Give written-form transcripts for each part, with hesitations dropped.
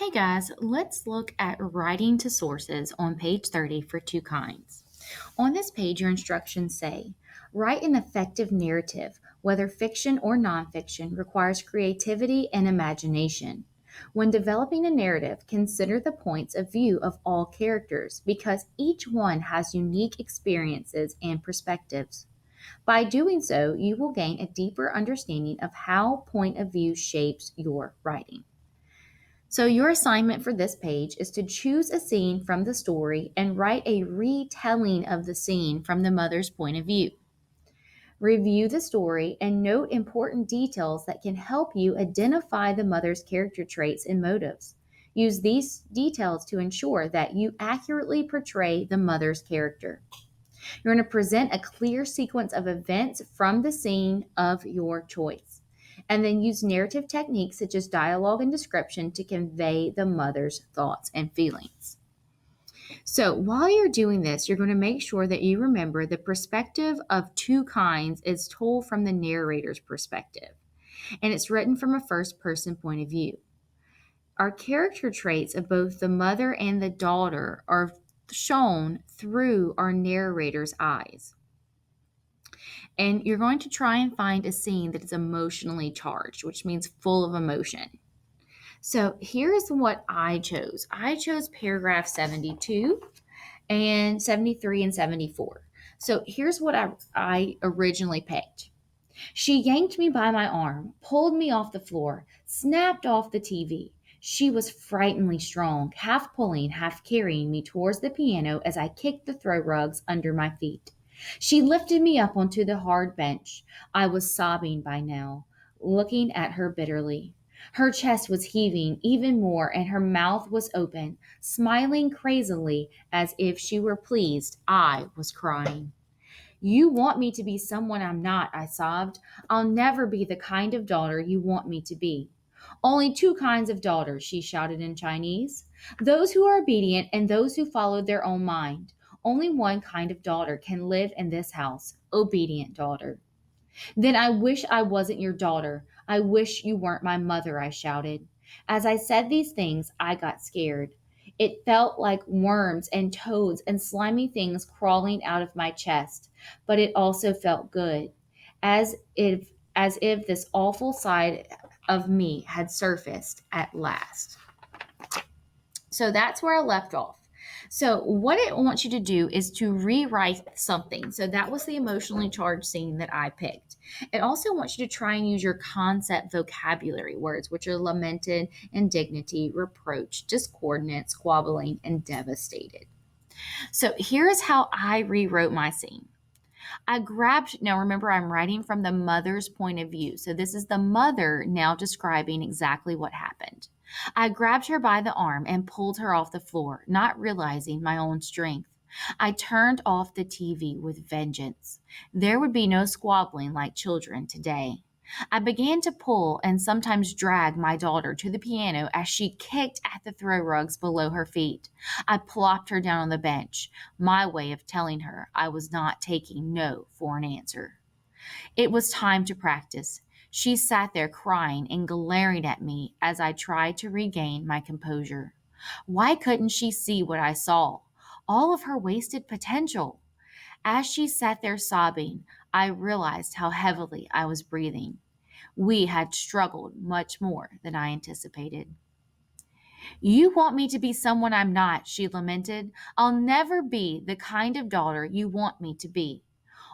Hey guys, let's look at writing to sources on page 30 for two kinds. On this page, your instructions say write an effective narrative, whether fiction or nonfiction, requires creativity and imagination. When developing a narrative, consider the points of view of all characters because each one has unique experiences and perspectives. By doing so, you will gain a deeper understanding of how point of view shapes your writing. So, your assignment for this page is to choose a scene from the story and write a retelling of the scene from the mother's point of view. Review the story and note important details that can help you identify the mother's character traits and motives. Use these details to ensure that you accurately portray the mother's character. You're going to present a clear sequence of events from the scene of your choice, and then use narrative techniques such as dialogue and description to convey the mother's thoughts and feelings. So, while you're doing this, you're going to make sure that you remember the perspective of two kinds is told from the narrator's perspective, and it's written from a first person point of view. Our character traits of both the mother and the daughter are shown through our narrator's eyes. And you're going to try and find a scene that is emotionally charged, which means full of emotion. So here's what I chose. I chose paragraph 72 and 73 and 74. So here's what I originally picked. She yanked me by my arm, pulled me off the floor, snapped off the TV. She was frighteningly strong, half pulling, half carrying me towards the piano as I kicked the throw rugs under my feet. She lifted me up onto the hard bench. I was sobbing by now, looking at her bitterly. Her chest was heaving even more, and her mouth was open, smiling crazily as if she were pleased I was crying. You want me to be someone I'm not, I sobbed. I'll never be the kind of daughter you want me to be. Only two kinds of daughters, she shouted in Chinese. Those who are obedient and those who follow their own mind. Only one kind of daughter can live in this house, obedient daughter. Then I wish I wasn't your daughter. I wish you weren't my mother, I shouted. As I said these things, I got scared. It felt like worms and toads and slimy things crawling out of my chest, but it also felt good, as if this awful side of me had surfaced at last. So that's where I left off. So, what it wants you to do is to rewrite something. So, that was the emotionally charged scene that I picked. It also wants you to try and use your concept vocabulary words, which are lamented, indignity, reproach, discordant, squabbling, and devastated. So, here's how I rewrote my scene. Now remember, I'm writing from the mother's point of view. So this is the mother now describing exactly what happened. I grabbed her by the arm and pulled her off the floor, not realizing my own strength. I turned off the TV with vengeance. There would be no squabbling like children today. I began to pull and sometimes drag my daughter to the piano as she kicked at the throw rugs below her feet. I plopped her down on the bench, my way of telling her I was not taking no for an answer. It was time to practice. She sat there crying and glaring at me as I tried to regain my composure. Why couldn't she see what I saw? All of her wasted potential. As she sat there sobbing, I realized how heavily I was breathing. We had struggled much more than I anticipated. You want me to be someone I'm not, she lamented. I'll never be the kind of daughter you want me to be.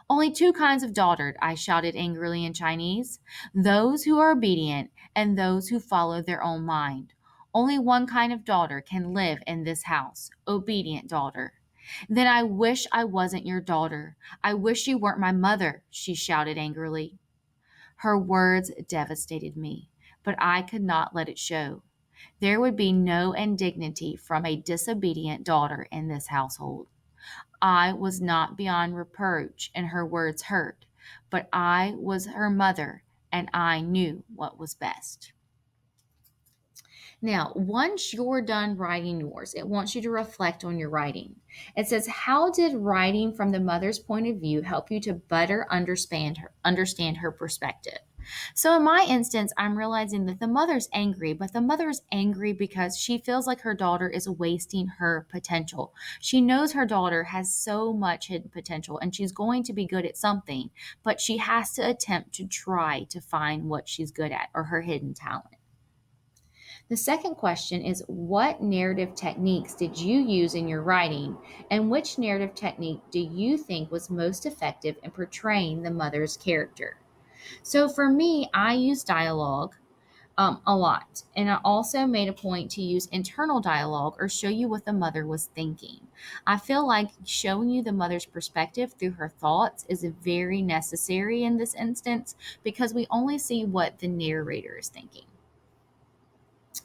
Only two kinds of daughter, I shouted angrily in Chinese. Those who are obedient and those who follow their own mind. Only one kind of daughter can live in this house, obedient daughter. Then I wish I wasn't your daughter. I wish you weren't my mother, she shouted angrily. Her words devastated me, but I could not let it show. There would be no indignity from a disobedient daughter in this household. I was not beyond reproach, and her words hurt, but I was her mother, and I knew what was best. Now, once you're done writing yours, it wants you to reflect on your writing. It says, how did writing from the mother's point of view help you to better understand her perspective? So in my instance, I'm realizing that the mother's angry, but the mother's angry because she feels like her daughter is wasting her potential. She knows her daughter has so much hidden potential and she's going to be good at something, but she has to attempt to try to find what she's good at or her hidden talent. The second question is, what narrative techniques did you use in your writing, and which narrative technique do you think was most effective in portraying the mother's character? So for me, I use dialogue a lot. And I also made a point to use internal dialogue or show you what the mother was thinking. I feel like showing you the mother's perspective through her thoughts is very necessary in this instance because we only see what the narrator is thinking.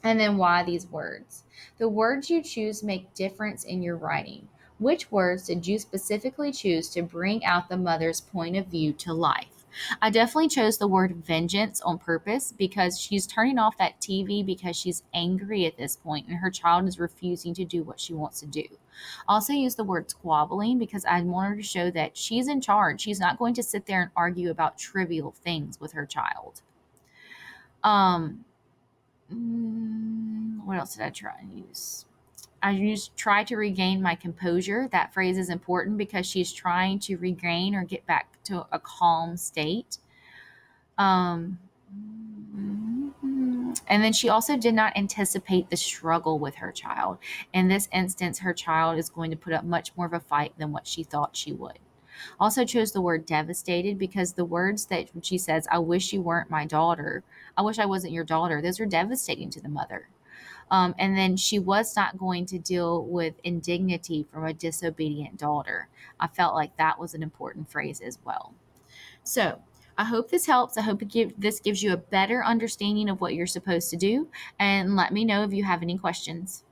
And then why these words? The words you choose make difference in your writing. Which words did you specifically choose to bring out the mother's point of view to life? I definitely chose the word vengeance on purpose because she's turning off that TV because she's angry at this point and her child is refusing to do what she wants to do. I also use the word squabbling because I want her to show that she's in charge. She's not going to sit there and argue about trivial things with her child. Um, what else did I try and use? I used try to regain my composure. That phrase is important because she's trying to regain or get back to a calm state. Um, and then she also did not anticipate the struggle with her child. In this instance, her child is going to put up much more of a fight than what she thought she would. Also chose the word devastated because the words that she says, I wish you weren't my daughter. I wish I wasn't your daughter. Those are devastating to the mother. And then she was not going to deal with indignity from a disobedient daughter. I felt like that was an important phrase as well. So I hope this helps. I hope this gives you a better understanding of what you're supposed to do. And let me know if you have any questions.